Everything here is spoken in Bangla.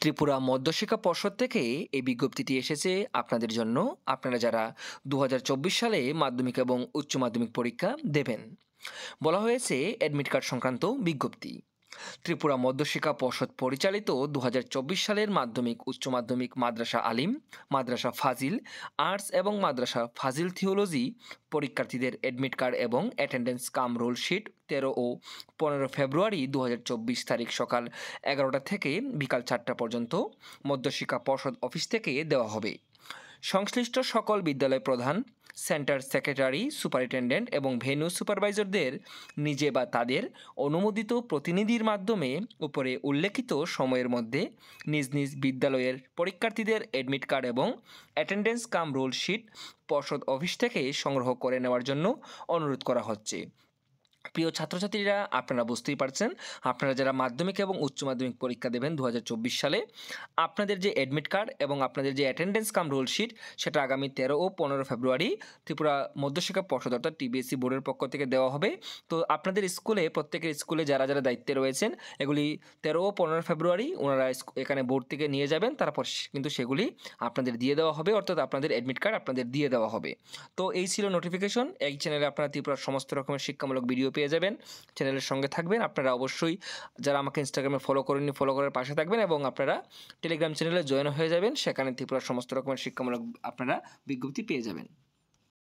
ত্রিপুরা মধ্যশিক্ষা পর্ষদ থেকে এই বিজ্ঞপ্তিটি এসেছে আপনাদের জন্য। আপনারা যারা ২০২৪ সালে মাধ্যমিক এবং উচ্চ মাধ্যমিক পরীক্ষা দেবেন। বলা হয়েছে অ্যাডমিট কার্ড সংক্রান্ত বিজ্ঞপ্তি। ত্রিপুরা মধ্যশিক্ষা পর্ষদ পরিচালিত ২০২৪ সালের মাধ্যমিক উচ্চ মাধ্যমিক মাদ্রাসা আলিম, মাদ্রাসা ফাজিল আর্টস এবং মাদ্রাসা ফাজিল থিওলজি পরীক্ষার্থীদের অ্যাডমিট কার্ড এবং অ্যাটেন্ডেন্স কাম রোল শিট ১৩ ও ১৫ ফেব্রুয়ারি ২০২৪ তারিখ সকাল ১১টা থেকে বিকাল ৪টা পর্যন্ত মধ্যশিক্ষা পর্ষদ অফিস থেকে দেওয়া হবে। সংশ্লিষ্ট সকল বিদ্যালয় প্রধান, সেন্টার সেক্রেটারি, সুপারিনটেন্ডেন্ট এবং ভেন্যু সুপারভাইজারদের নিজে বা তাদের অনুমোদিত প্রতিনিধির মাধ্যমে উপরে উল্লেখিত সময়ের মধ্যে নিজ নিজ বিদ্যালয়ের পরীক্ষার্থীদের অ্যাডমিট কার্ড এবং অ্যাটেন্ডেন্স কাম রোল শিট পর্ষদ অফিস থেকে সংগ্রহ করে নেওয়ার জন্য অনুরোধ করা হচ্ছে। প্রিয় ছাত্রছাত্রীরা, আপনারা বুঝতেই পারছেন, আপনারা যারা মাধ্যমিক এবং উচ্চ মাধ্যমিক পরীক্ষা দেবেন ২০২৪ সালে, আপনাদের যে অ্যাডমিট কার্ড এবং আপনাদের যে অ্যাটেন্ডেন্স কাম রোল শিট সেটা আগামী ১৩ ও ১৫ ফেব্রুয়ারি ত্রিপুরা মধ্যশিক্ষা পর্ষদ অর্থাৎ টিবিএসসি বোর্ডের পক্ষ থেকে দেওয়া হবে। তো আপনাদের স্কুলে, প্রত্যেকের স্কুলে যারা যারা দায়িত্বে রয়েছেন, এগুলি ১৩ ও ১৫ ফেব্রুয়ারি ওনারা এখানে বোর্ড থেকে নিয়ে যাবেন, তারপর কিন্তু সেগুলি আপনাদের দিয়ে দেওয়া হবে, অর্থাৎ আপনাদের অ্যাডমিট কার্ড আপনাদের দিয়ে দেওয়া হবে। তো এই ছিল নোটিফিকেশন। এই চ্যানেলে আপনারা ত্রিপুরার সমস্ত রকমের শিক্ষামূলক ভিডিও পেয়ে যাবেন। চ্যানেলের সঙ্গে থাকবেন। আপনারা অবশ্যই যারা আমাকে ইনস্টাগ্রামে ফলো করেননি, ফলো করার পাশে থাকবেন এবং আপনারা টেলিগ্রাম চ্যানেলে জয়েন হয়ে যাবেন। সেখানে ত্রিপুরার সমস্ত রকমের শিক্ষামূলক আপনারা বিজ্ঞপ্তি পেয়ে যাবেন।